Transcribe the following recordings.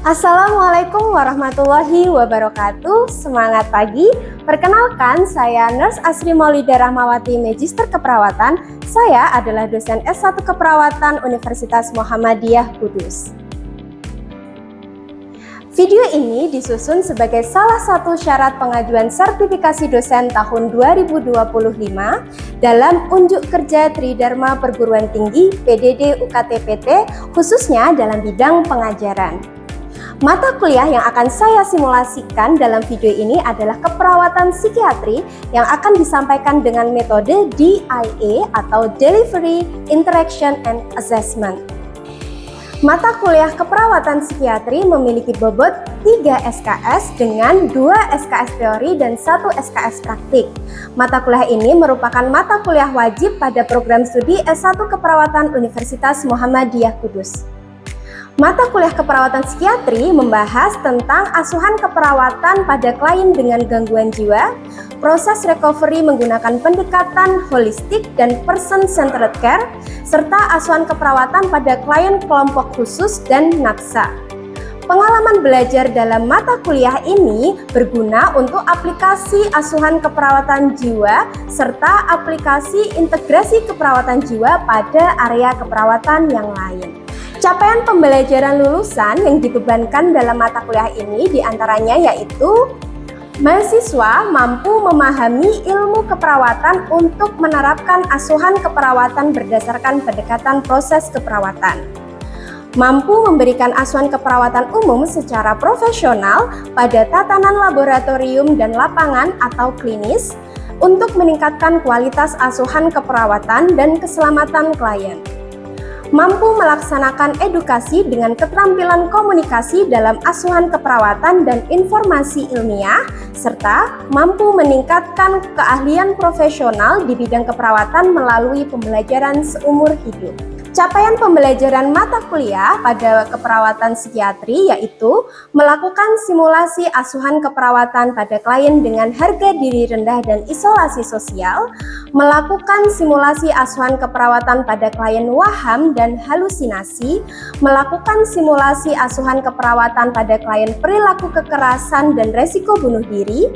Assalamualaikum warahmatullahi wabarakatuh. Semangat pagi. Perkenalkan, saya Nurse Asri Maulida Rahmawati, Magister Keperawatan. Saya adalah dosen S1 Keperawatan Universitas Muhammadiyah Kudus. Video ini disusun sebagai salah satu syarat pengajuan sertifikasi dosen tahun 2025 dalam unjuk kerja Tridharma Perguruan Tinggi PDD UKT-PT, khususnya dalam bidang pengajaran. Mata kuliah yang akan saya simulasikan dalam video ini adalah keperawatan psikiatri yang akan disampaikan dengan metode DIA atau Delivery, Interaction, and Assessment. Mata kuliah keperawatan psikiatri memiliki bobot 3 SKS dengan 2 SKS teori dan 1 SKS praktik. Mata kuliah ini merupakan mata kuliah wajib pada program studi S1 Keperawatan Universitas Muhammadiyah Kudus. Mata kuliah keperawatan psikiatri membahas tentang asuhan keperawatan pada klien dengan gangguan jiwa, proses recovery menggunakan pendekatan holistik dan person-centered care, serta asuhan keperawatan pada klien kelompok khusus dan NAPSA. Pengalaman belajar dalam mata kuliah ini berguna untuk aplikasi asuhan keperawatan jiwa serta aplikasi integrasi keperawatan jiwa pada area keperawatan yang lain. Capaian pembelajaran lulusan yang dibebankan dalam mata kuliah ini diantaranya yaitu mahasiswa mampu memahami ilmu keperawatan untuk menerapkan asuhan keperawatan berdasarkan pendekatan proses keperawatan, mampu memberikan asuhan keperawatan umum secara profesional pada tatanan laboratorium dan lapangan atau klinis untuk meningkatkan kualitas asuhan keperawatan dan keselamatan klien, mampu melaksanakan edukasi dengan keterampilan komunikasi dalam asuhan keperawatan dan informasi ilmiah, serta mampu meningkatkan keahlian profesional di bidang keperawatan melalui pembelajaran seumur hidup. Capaian pembelajaran mata kuliah pada keperawatan psikiatri yaitu melakukan simulasi asuhan keperawatan pada klien dengan harga diri rendah dan isolasi sosial, melakukan simulasi asuhan keperawatan pada klien waham dan halusinasi, melakukan simulasi asuhan keperawatan pada klien perilaku kekerasan dan resiko bunuh diri,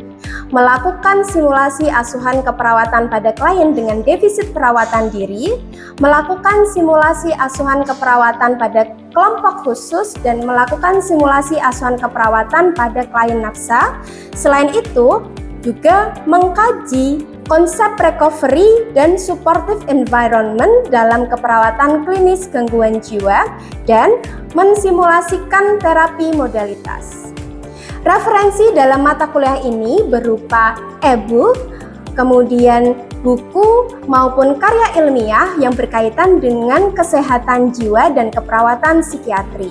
melakukan simulasi asuhan keperawatan pada klien dengan defisit perawatan diri, melakukan simulasi asuhan keperawatan pada kelompok khusus, dan melakukan simulasi asuhan keperawatan pada klien NAPSA. Selain itu, juga mengkaji konsep recovery dan supportive environment dalam keperawatan klinis gangguan jiwa dan mensimulasikan terapi modalitas. Referensi dalam mata kuliah ini berupa e-book, kemudian buku maupun karya ilmiah yang berkaitan dengan kesehatan jiwa dan keperawatan psikiatri.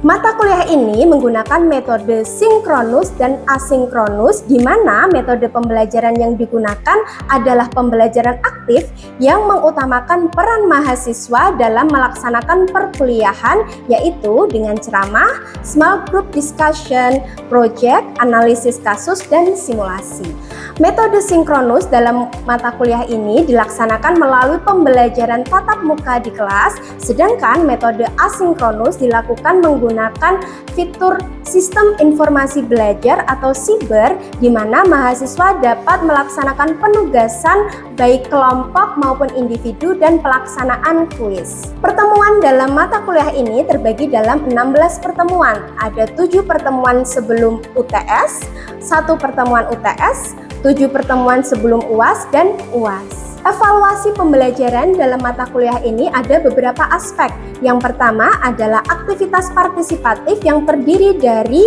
Mata kuliah ini menggunakan metode sinkronus dan asinkronus, di mana metode pembelajaran yang digunakan adalah pembelajaran aktif yang mengutamakan peran mahasiswa dalam melaksanakan perkuliahan, yaitu dengan ceramah, small group discussion, project, analisis kasus, dan simulasi. Metode sinkronus dalam mata kuliah ini dilaksanakan melalui pembelajaran tatap muka di kelas, sedangkan metode asinkronus dilakukan menggunakan fitur sistem informasi belajar atau siber, di mana mahasiswa dapat melaksanakan penugasan baik kelompok maupun individu dan pelaksanaan kuis. Pertemuan dalam mata kuliah ini terbagi dalam 16 pertemuan. Ada 7 pertemuan sebelum UTS, 1 pertemuan UTS, 7 pertemuan sebelum UAS dan UAS. Evaluasi pembelajaran dalam mata kuliah ini ada beberapa aspek. Yang pertama adalah aktivitas partisipatif yang terdiri dari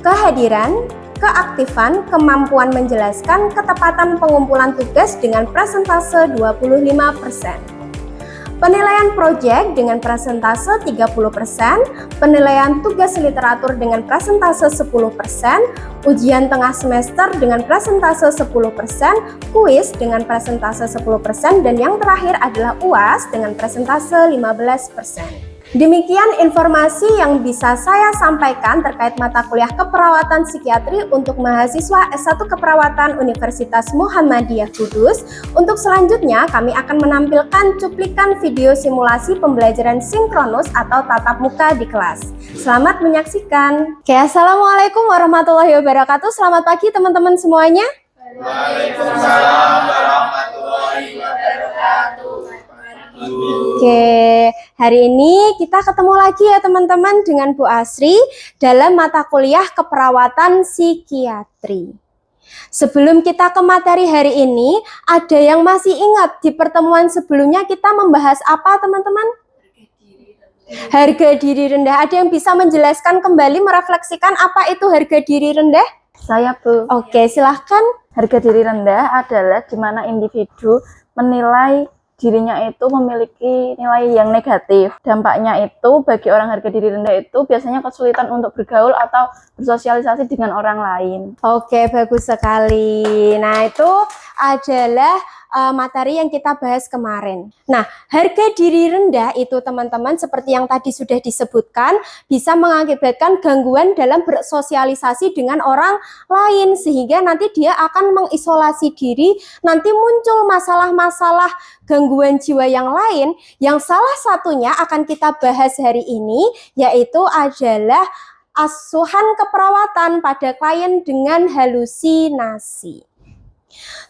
kehadiran, keaktifan, kemampuan menjelaskan, ketepatan pengumpulan tugas dengan persentase 25%. Penilaian proyek dengan persentase 30%, penilaian tugas literatur dengan persentase 10%, ujian tengah semester dengan persentase 10%, kuis dengan persentase 10%, dan yang terakhir adalah UAS dengan persentase 15%. Demikian informasi yang bisa saya sampaikan terkait mata kuliah keperawatan psikiatri untuk mahasiswa S1 Keperawatan Universitas Muhammadiyah Kudus. Untuk selanjutnya, kami akan menampilkan cuplikan video simulasi pembelajaran sinkronus atau tatap muka di kelas. Selamat menyaksikan. Oke, Assalamualaikum warahmatullahi wabarakatuh. Selamat pagi teman-teman semuanya. Waalaikumsalam warahmatullahi wabarakatuh. Oke, hari ini kita ketemu lagi ya teman-teman dengan Bu Asri dalam mata kuliah keperawatan psikiatri. Sebelum kita ke materi hari ini, ada yang masih ingat di pertemuan sebelumnya kita membahas apa teman-teman? Harga diri rendah. Ada yang bisa menjelaskan kembali, merefleksikan apa itu harga diri rendah? Saya, Bu. Oke, silahkan. Harga diri rendah adalah di mana individu menilai dirinya itu memiliki nilai yang negatif. Dampaknya itu bagi orang harga diri rendah itu biasanya kesulitan untuk bergaul atau bersosialisasi dengan orang lain. Oke, bagus sekali. Nah, itu adalah materi yang kita bahas kemarin. Nah, harga diri rendah itu teman-teman seperti yang tadi sudah disebutkan bisa mengakibatkan gangguan dalam bersosialisasi dengan orang lain sehingga nanti dia akan mengisolasi diri, nanti muncul masalah-masalah gangguan jiwa yang lain yang salah satunya akan kita bahas hari ini yaitu adalah asuhan keperawatan pada klien dengan halusinasi.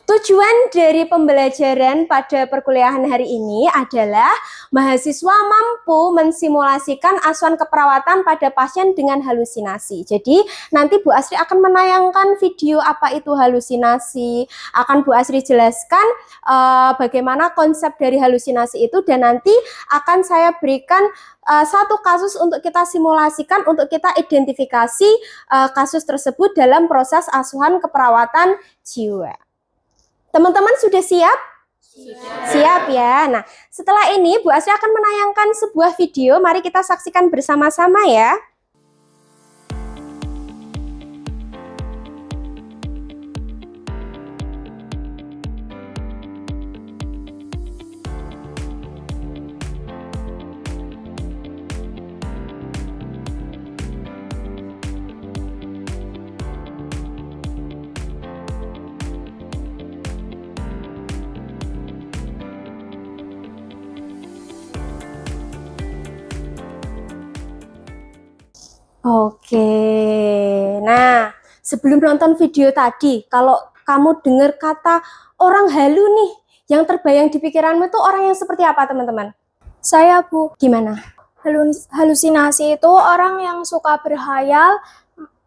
Tujuan dari pembelajaran pada perkuliahan hari ini adalah mahasiswa mampu mensimulasikan asuhan keperawatan pada pasien dengan halusinasi. Jadi nanti Bu Asri akan menayangkan video apa itu halusinasi, akan Bu Asri jelaskan bagaimana konsep dari halusinasi itu dan nanti akan saya berikan satu kasus untuk kita simulasikan, untuk kita identifikasi kasus tersebut dalam proses asuhan keperawatan jiwa. Teman-teman sudah siap? Siap ya. Nah, setelah ini Bu Asri akan menayangkan sebuah video. Mari kita saksikan bersama-sama ya. Oke, nah sebelum nonton video tadi, kalau kamu dengar kata orang halu nih, yang terbayang di pikiranmu tuh orang yang seperti apa teman-teman? Saya, Bu. Gimana? Halusinasi itu orang yang suka berhayal,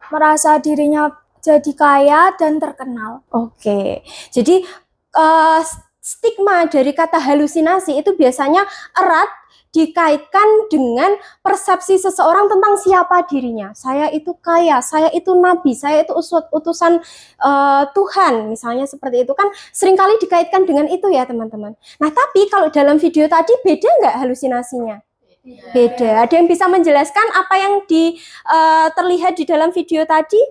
merasa dirinya jadi kaya dan terkenal. Oke, jadi stigma dari kata halusinasi itu biasanya erat dikaitkan dengan persepsi seseorang tentang siapa dirinya. Saya itu kaya, saya itu nabi, saya itu utusan Tuhan, misalnya seperti itu kan seringkali dikaitkan dengan itu ya teman-teman. Nah tapi kalau dalam video tadi beda nggak halusinasinya? Beda. Ada yang bisa menjelaskan apa yang terlihat di dalam video tadi?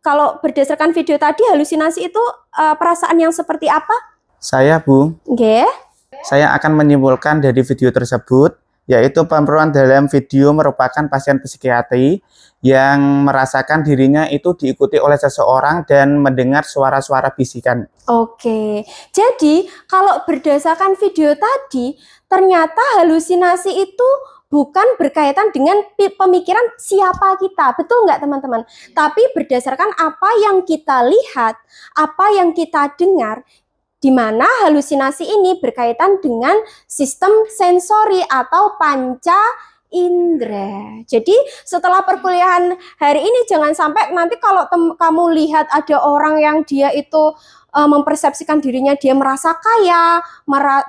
Kalau berdasarkan video tadi halusinasi itu perasaan yang seperti apa? Saya, Bu. Oke. Saya akan menyimpulkan dari video tersebut, yaitu pemeran dalam video merupakan pasien psikiatri yang merasakan dirinya itu diikuti oleh seseorang dan mendengar suara-suara bisikan. Oke, jadi kalau berdasarkan video tadi, ternyata halusinasi itu bukan berkaitan dengan pemikiran siapa kita, betul nggak teman-teman? Tapi berdasarkan apa yang kita lihat, apa yang kita dengar, di mana halusinasi ini berkaitan dengan sistem sensori atau panca indera. Jadi setelah perkuliahan hari ini jangan sampai nanti kalau kamu lihat ada orang yang dia itu mempersepsikan dirinya dia merasa kaya,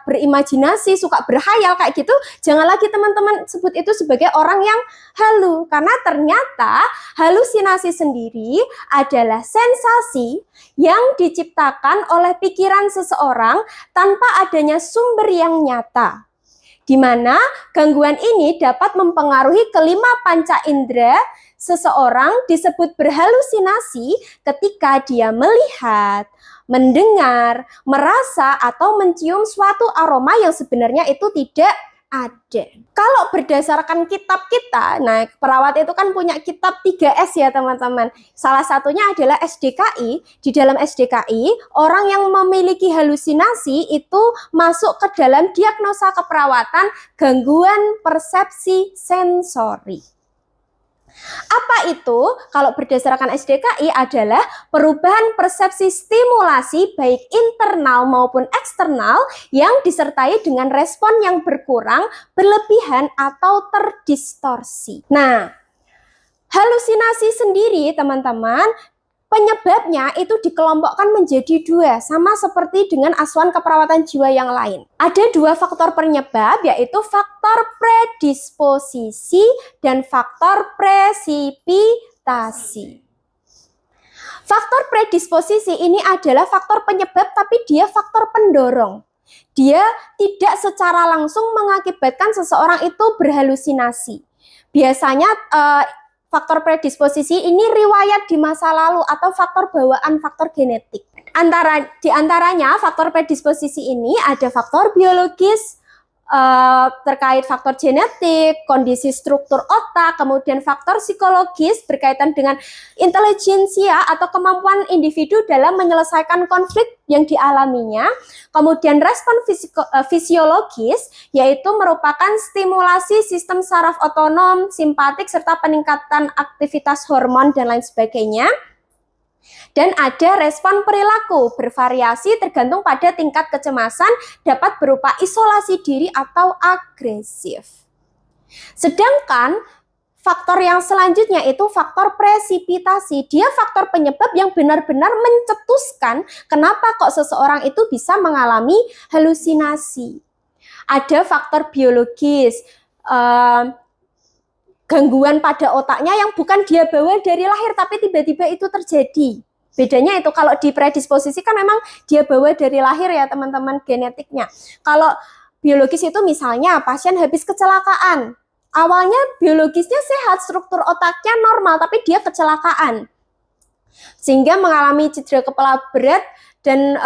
berimajinasi, suka berhayal kayak gitu, jangan lagi teman-teman sebut itu sebagai orang yang halu, karena ternyata halusinasi sendiri adalah sensasi yang diciptakan oleh pikiran seseorang tanpa adanya sumber yang nyata, di mana gangguan ini dapat mempengaruhi kelima panca indera seseorang disebut berhalusinasi ketika dia melihat, mendengar, merasa, atau mencium suatu aroma yang sebenarnya itu tidak Ada. Kalau berdasarkan kitab kita, nah perawat itu kan punya kitab 3S ya teman-teman. Salah satunya adalah SDKI. Di dalam SDKI, orang yang memiliki halusinasi itu masuk ke dalam diagnosa keperawatan gangguan persepsi sensori. Apa itu? Kalau berdasarkan SDKI adalah perubahan persepsi stimulasi baik internal maupun eksternal yang disertai dengan respon yang berkurang, berlebihan, atau terdistorsi. Nah, halusinasi sendiri teman-teman, penyebabnya itu dikelompokkan menjadi 2, sama seperti dengan asuhan keperawatan jiwa yang lain. Ada 2 faktor penyebab, yaitu faktor predisposisi dan faktor presipitasi. Faktor predisposisi ini adalah faktor penyebab, tapi dia faktor pendorong. Dia tidak secara langsung mengakibatkan seseorang itu berhalusinasi. Biasanya faktor predisposisi ini riwayat di masa lalu atau faktor bawaan, faktor genetik. Di antaranya faktor predisposisi ini ada faktor biologis, terkait faktor genetik, kondisi struktur otak, kemudian faktor psikologis berkaitan dengan intelijensia atau kemampuan individu dalam menyelesaikan konflik yang dialaminya, kemudian respon fisiologis, yaitu merupakan stimulasi sistem saraf otonom, simpatik, serta peningkatan aktivitas hormon dan lain sebagainya. Dan ada respon perilaku, bervariasi tergantung pada tingkat kecemasan, dapat berupa isolasi diri atau agresif. Sedangkan faktor yang selanjutnya itu faktor presipitasi. Dia faktor penyebab yang benar-benar mencetuskan kenapa kok seseorang itu bisa mengalami halusinasi. Ada faktor biologis, gangguan pada otaknya yang bukan dia bawa dari lahir tapi tiba-tiba itu terjadi. Bedanya itu kalau di predisposisi kan memang dia bawa dari lahir ya teman-teman, genetiknya. Kalau biologis itu misalnya pasien habis kecelakaan. Awalnya biologisnya sehat, struktur otaknya normal, tapi dia kecelakaan. Sehingga mengalami cedera kepala berat dan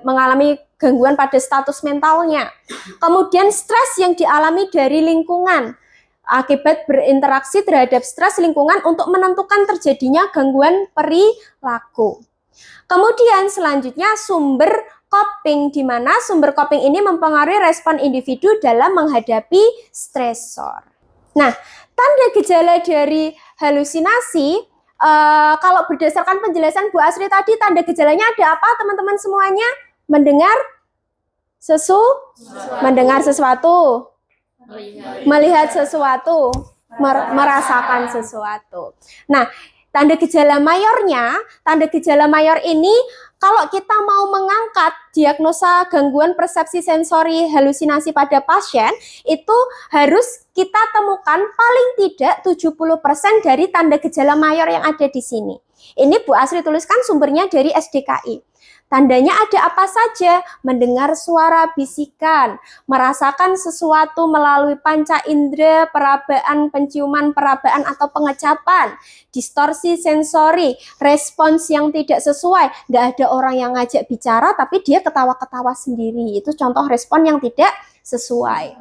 mengalami gangguan pada status mentalnya. Kemudian stres yang dialami dari lingkungan. Akibat berinteraksi terhadap stres lingkungan untuk menentukan terjadinya gangguan perilaku. Kemudian selanjutnya sumber coping, di mana sumber coping ini mempengaruhi respon individu dalam menghadapi stresor. Nah, tanda gejala dari halusinasi, kalau berdasarkan penjelasan Bu Asri tadi, tanda gejalanya ada apa teman-teman semuanya? Mendengar sesuatu, melihat sesuatu, merasakan sesuatu. Nah, tanda gejala mayor ini kalau kita mau mengangkat diagnosa gangguan persepsi sensori halusinasi pada pasien, itu harus kita temukan paling tidak 70% dari tanda gejala mayor yang ada di sini. Ini Bu Asri tuliskan sumbernya dari SDKI. Tandanya ada apa saja? Mendengar suara bisikan, merasakan sesuatu melalui panca indera, perabaan, penciuman, perabaan atau pengecapan, distorsi sensori, respons yang tidak sesuai, nggak ada orang yang ngajak bicara tapi dia ketawa-ketawa sendiri. Itu contoh respon yang tidak sesuai.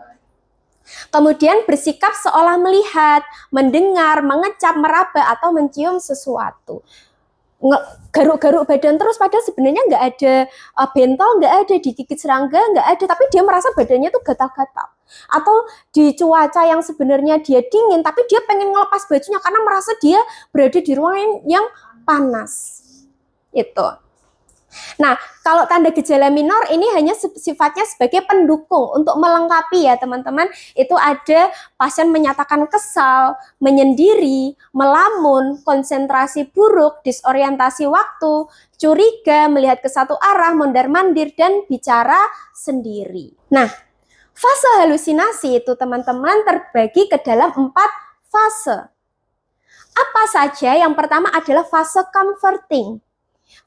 Kemudian bersikap seolah melihat, mendengar, mengecap, meraba, atau mencium sesuatu. Garuk-garuk badan terus, padahal sebenarnya nggak ada bentol, nggak ada digigit serangga, nggak ada, tapi dia merasa badannya tuh gatal-gatal. Atau di cuaca yang sebenarnya dia dingin, tapi dia pengen ngelepas bajunya karena merasa dia berada di ruangan yang panas. Itu. Nah, kalau tanda gejala minor ini hanya sifatnya sebagai pendukung untuk melengkapi ya teman-teman. Itu ada pasien menyatakan kesal, menyendiri, melamun, konsentrasi buruk, disorientasi waktu, curiga, melihat ke satu arah, mondar-mandir, dan bicara sendiri. Nah, fase halusinasi itu teman-teman terbagi ke dalam 4 fase. Apa saja? Yang pertama adalah fase comforting.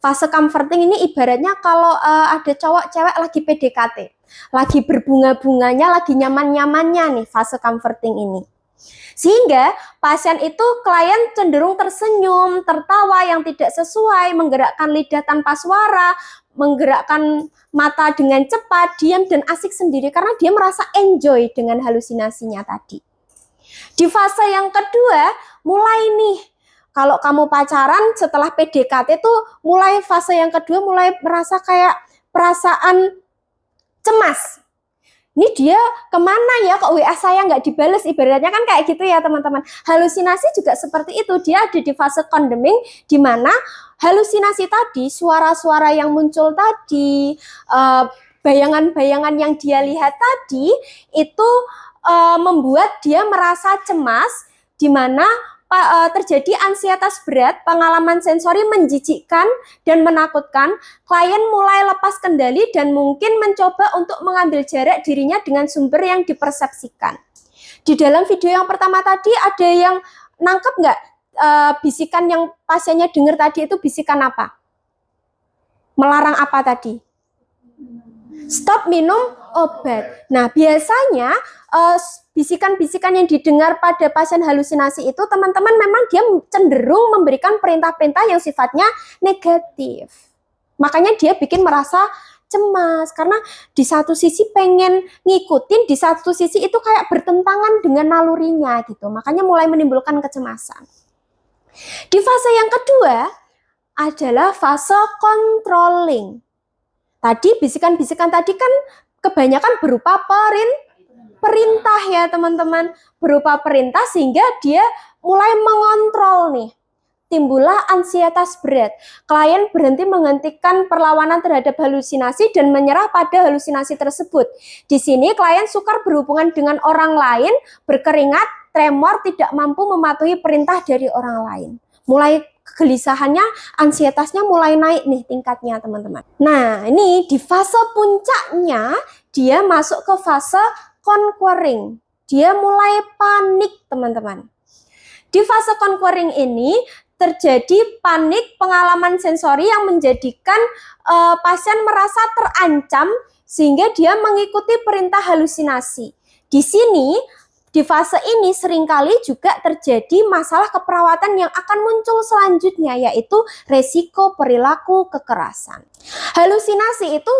Fase comforting ini ibaratnya kalau ada cowok cewek lagi PDKT, lagi berbunga-bunganya, lagi nyaman-nyamannya nih fase comforting ini. Sehingga pasien itu klien cenderung tersenyum, tertawa yang tidak sesuai, menggerakkan lidah tanpa suara, menggerakkan mata dengan cepat, diam dan asik sendiri karena dia merasa enjoy dengan halusinasinya tadi. Di fase yang kedua, mulai nih, kalau kamu pacaran setelah PDKT tuh mulai fase yang kedua mulai merasa kayak perasaan cemas. Ini dia kemana ya, kok WA saya nggak dibales, ibaratnya kan kayak gitu ya teman-teman. Halusinasi juga seperti itu, dia ada di fase condemning, di mana halusinasi tadi, suara-suara yang muncul tadi, bayangan-bayangan yang dia lihat tadi, itu membuat dia merasa cemas, di mana terjadi ansietas berat, pengalaman sensori menjijikkan dan menakutkan, klien mulai lepas kendali dan mungkin mencoba untuk mengambil jarak dirinya dengan sumber yang dipersepsikan. Di dalam video yang pertama tadi ada yang nangkep nggak bisikan yang pasiennya dengar tadi itu bisikan apa? Melarang apa tadi? Stop minum obat. Nah, biasanya bisikan-bisikan yang didengar pada pasien halusinasi itu teman-teman memang dia cenderung memberikan perintah-perintah yang sifatnya negatif. Makanya dia bikin merasa cemas karena di satu sisi pengen ngikutin, di satu sisi itu kayak bertentangan dengan nalurinya gitu. Makanya mulai menimbulkan kecemasan. Di fase yang kedua adalah fase controlling. Tadi bisikan-bisikan tadi kan kebanyakan berupa perintah ya teman-teman, berupa perintah sehingga dia mulai mengontrol nih. Timbullah ansietas berat. Klien berhenti menghentikan perlawanan terhadap halusinasi dan menyerah pada halusinasi tersebut. Di sini klien sukar berhubungan dengan orang lain, berkeringat, tremor, tidak mampu mematuhi perintah dari orang lain. Mulai kegelisahannya, ansietasnya mulai naik nih tingkatnya teman-teman. Nah ini di fase puncaknya dia masuk ke fase conquering. Dia mulai panik teman-teman. Di fase conquering ini terjadi panik pengalaman sensori yang menjadikan pasien merasa terancam sehingga dia mengikuti perintah halusinasi. Di sini di fase ini seringkali juga terjadi masalah keperawatan yang akan muncul selanjutnya, yaitu resiko perilaku kekerasan. Halusinasi itu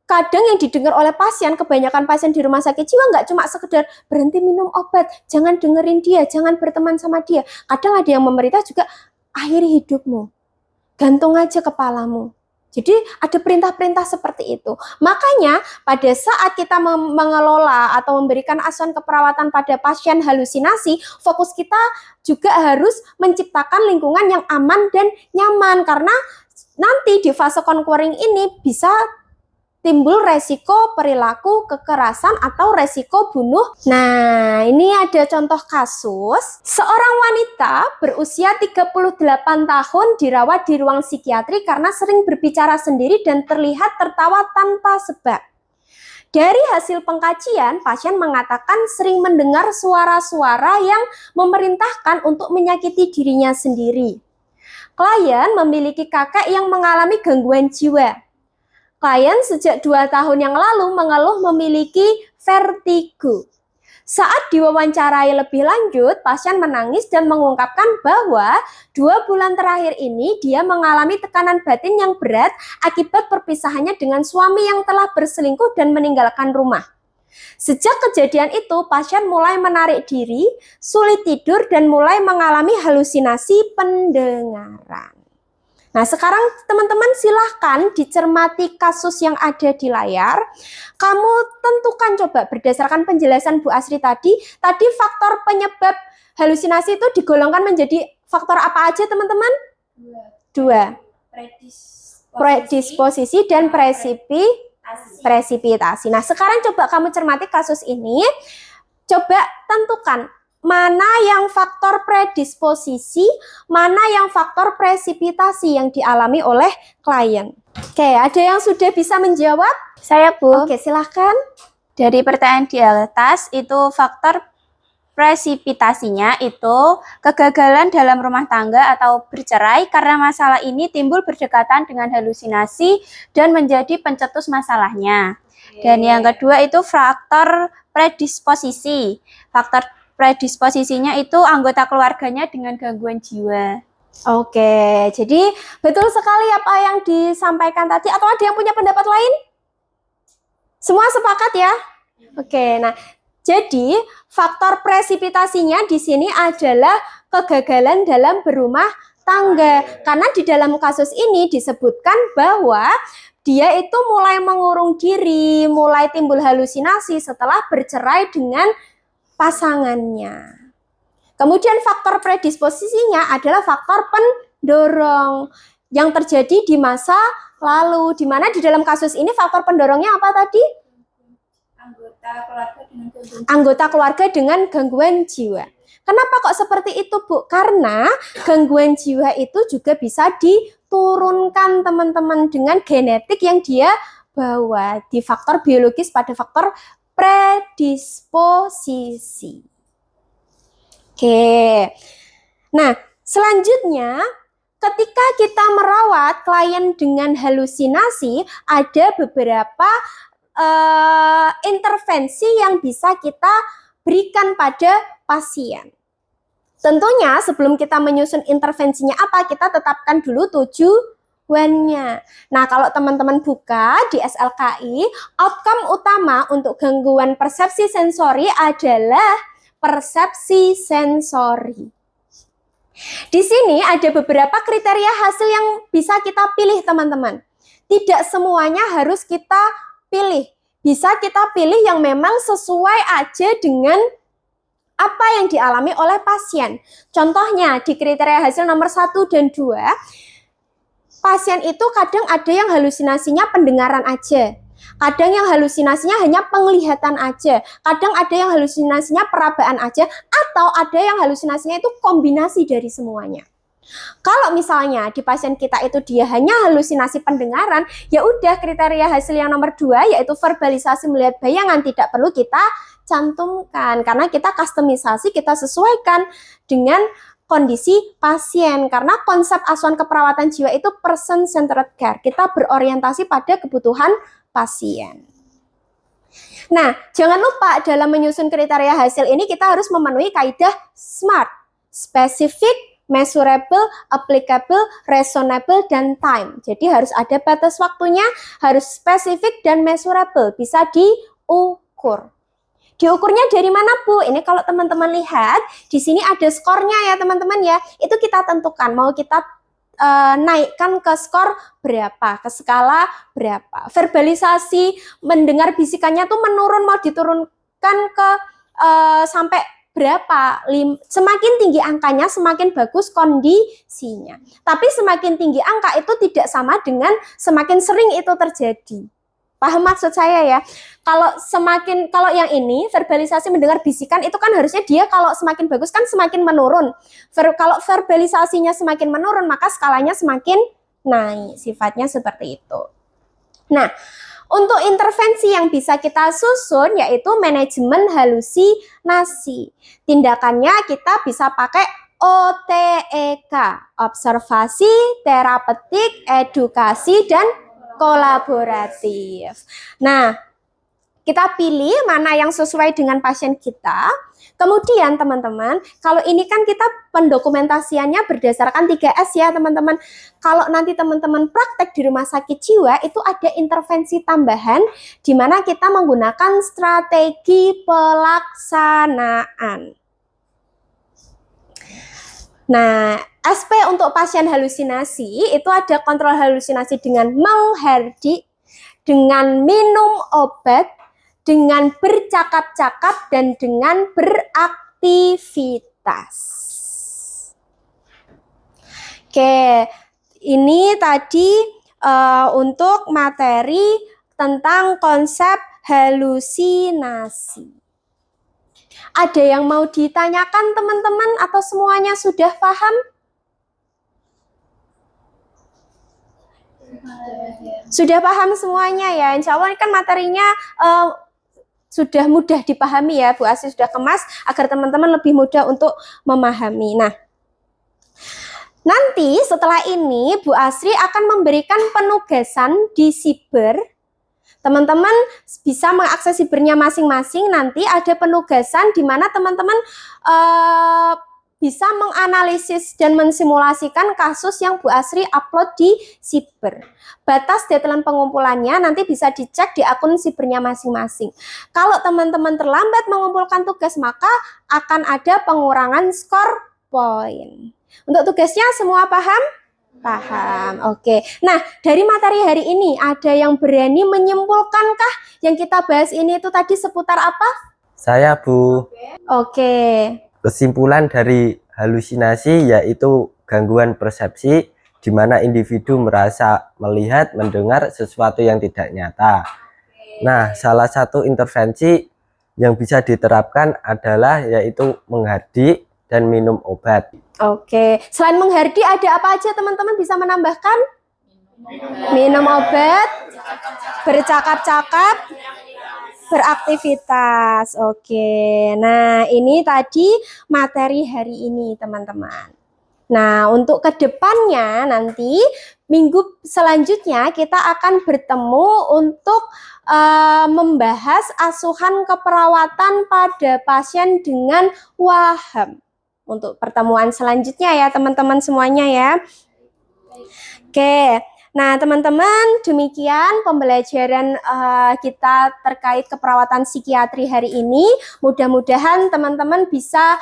kadang yang didengar oleh pasien, kebanyakan pasien di rumah sakit jiwa nggak cuma sekedar berhenti minum obat, jangan dengerin dia, jangan berteman sama dia. Kadang ada yang memerintah juga, akhiri hidupmu, gantung aja kepalamu. Jadi ada perintah-perintah seperti itu. Makanya pada saat kita mengelola atau memberikan asuhan keperawatan pada pasien halusinasi, fokus kita juga harus menciptakan lingkungan yang aman dan nyaman. Karena nanti di fase conquering ini bisa timbul resiko perilaku kekerasan atau resiko bunuh. Nah, ini ada contoh kasus. Seorang wanita berusia 38 tahun dirawat di ruang psikiatri karena sering berbicara sendiri dan terlihat tertawa tanpa sebab. Dari hasil pengkajian, pasien mengatakan sering mendengar suara-suara yang memerintahkan untuk menyakiti dirinya sendiri. Klien memiliki kakek yang mengalami gangguan jiwa. Klien sejak 2 tahun yang lalu mengeluh memiliki vertigo. Saat diwawancarai lebih lanjut, pasien menangis dan mengungkapkan bahwa 2 bulan terakhir ini dia mengalami tekanan batin yang berat akibat perpisahannya dengan suami yang telah berselingkuh dan meninggalkan rumah. Sejak kejadian itu, pasien mulai menarik diri, sulit tidur, dan mulai mengalami halusinasi pendengaran. Nah, sekarang teman-teman silahkan dicermati kasus yang ada di layar. Kamu tentukan coba berdasarkan penjelasan Bu Asri tadi faktor penyebab halusinasi itu digolongkan menjadi faktor apa aja teman-teman? Dua. Predisposisi dan presipitasi. Nah, sekarang coba kamu cermati kasus ini. Coba tentukan mana yang faktor predisposisi, mana yang faktor presipitasi yang dialami oleh klien. Oke, ada yang sudah bisa menjawab? Saya, Bu. Oke, silahkan. Dari pertanyaan di atas, itu faktor presipitasinya itu kegagalan dalam rumah tangga atau bercerai karena masalah ini timbul berdekatan dengan halusinasi dan menjadi pencetus masalahnya. Dan yang kedua itu faktor predisposisi. Faktor predisposisinya itu anggota keluarganya dengan gangguan jiwa. Oke, jadi betul sekali apa yang disampaikan tadi, atau ada yang punya pendapat lain? Semua sepakat ya? Oke, nah jadi faktor presipitasinya di sini adalah kegagalan dalam berumah tangga. Karena di dalam kasus ini disebutkan bahwa dia itu mulai mengurung diri, mulai timbul halusinasi setelah bercerai dengan pasangannya. Kemudian faktor predisposisinya adalah faktor pendorong yang terjadi di masa lalu, di mana di dalam kasus ini faktor pendorongnya apa tadi? Anggota keluarga dengan gangguan jiwa. Kenapa kok seperti itu, Bu? Karena gangguan jiwa itu juga bisa diturunkan teman-teman dengan genetik yang dia bawa di faktor biologis pada faktor predisposisi. Oke, nah selanjutnya ketika kita merawat klien dengan halusinasi, ada beberapa intervensi yang bisa kita berikan pada pasien. Tentunya sebelum kita menyusun intervensinya apa, kita tetapkan dulu tujuannya. Nah, kalau teman-teman buka di SLKI, outcome utama untuk gangguan persepsi sensori adalah persepsi sensori. Di sini ada beberapa kriteria hasil yang bisa kita pilih, teman-teman. Tidak semuanya harus kita pilih. Bisa kita pilih yang memang sesuai aja dengan apa yang dialami oleh pasien. Contohnya di kriteria hasil nomor 1 dan 2, pasien itu kadang ada yang halusinasinya pendengaran aja. Kadang yang halusinasinya hanya penglihatan aja, kadang ada yang halusinasinya perabaan aja, atau ada yang halusinasinya itu kombinasi dari semuanya. Kalau misalnya di pasien kita itu dia hanya halusinasi pendengaran, ya udah kriteria hasil yang nomor 2 yaitu verbalisasi melihat bayangan tidak perlu kita cantumkan karena kita kustomisasi, kita sesuaikan dengan kondisi pasien. Karena konsep asuhan keperawatan jiwa itu person centered care. Kita berorientasi pada kebutuhan pasien. Nah, jangan lupa dalam menyusun kriteria hasil ini kita harus memenuhi kaidah SMART. Specific, measurable, applicable, reasonable, dan time. Jadi harus ada batas waktunya, harus spesifik dan measurable, bisa diukur. Diukurnya dari mana, Bu? Ini kalau teman-teman lihat, di sini ada skornya ya teman-teman ya. Itu kita tentukan, mau kita naikkan ke skor berapa, ke skala berapa. Verbalisasi, mendengar bisikannya tuh menurun, mau diturunkan ke sampai berapa. Semakin tinggi angkanya, semakin bagus kondisinya. Tapi semakin tinggi angka itu tidak sama dengan semakin sering itu terjadi. Paham maksud saya ya? Kalau yang ini verbalisasi mendengar bisikan itu kan harusnya dia kalau semakin bagus kan semakin menurun. Kalau verbalisasinya semakin menurun maka skalanya semakin naik. Sifatnya seperti itu. Nah, untuk intervensi yang bisa kita susun yaitu manajemen halusinasi. Tindakannya kita bisa pakai OTEK, observasi, terapeutik, edukasi, dan kolaboratif. Nah, kita pilih mana yang sesuai dengan pasien kita. Kemudian teman-teman, kalau ini kan kita pendokumentasiannya berdasarkan 3S ya teman-teman. Kalau nanti teman-teman praktek di rumah sakit jiwa, itu ada intervensi tambahan di mana kita menggunakan strategi pelaksanaan. Nah, SP untuk pasien halusinasi itu ada kontrol halusinasi dengan mengherdik, dengan minum obat, dengan bercakap-cakap, dan dengan beraktivitas. Oke, ini tadi untuk materi tentang konsep halusinasi. Ada yang mau ditanyakan teman-teman atau semuanya sudah paham? Sudah paham semuanya ya. Insya Allah kan materinya sudah mudah dipahami ya. Bu Asri sudah kemas agar teman-teman lebih mudah untuk memahami. Nah, nanti setelah ini Bu Asri akan memberikan penugasan di siber. Teman-teman bisa mengakses sibernya masing-masing. Nanti ada penugasan di mana teman-teman bisa menganalisis dan mensimulasikan kasus yang Bu Asri upload di Siber. Batas deadline pengumpulannya nanti bisa dicek di akun Sibernya masing-masing. Kalau teman-teman terlambat mengumpulkan tugas, maka akan ada pengurangan skor poin. Untuk tugasnya semua paham? Paham, oke. Nah, dari materi hari ini ada yang berani menyimpulkankah yang kita bahas ini itu tadi seputar apa? Saya, Bu. Oke. Kesimpulan dari halusinasi yaitu gangguan persepsi di mana individu merasa melihat, mendengar sesuatu yang tidak nyata. Nah, salah satu intervensi yang bisa diterapkan adalah yaitu menghardik dan minum obat. Oke, selain menghardik ada apa aja teman-teman bisa menambahkan? Minum obat, bercakap-cakap, beraktivitas. Oke, nah ini tadi materi hari ini teman-teman. Nah, untuk kedepannya nanti minggu selanjutnya kita akan bertemu untuk membahas asuhan keperawatan pada pasien dengan waham. Untuk pertemuan selanjutnya ya teman-teman semuanya ya. Oke. Nah, teman-teman, demikian pembelajaran kita terkait keperawatan psikiatri hari ini. Mudah-mudahan teman-teman bisa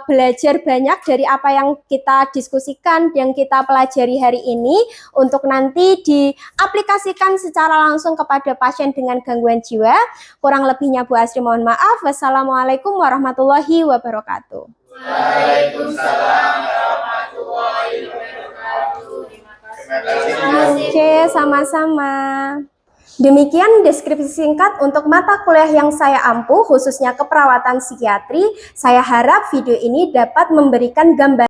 belajar banyak dari apa yang kita diskusikan, yang kita pelajari hari ini, untuk nanti diaplikasikan secara langsung kepada pasien dengan gangguan jiwa. Kurang lebihnya Bu Asri mohon maaf. Wassalamualaikum warahmatullahi wabarakatuh. Waalaikumsalam warahmatullahi wabarakatuh. Oke, sama-sama. Demikian deskripsi singkat untuk mata kuliah yang saya ampu, khususnya keperawatan psikiatri. Saya harap video ini dapat memberikan gambaran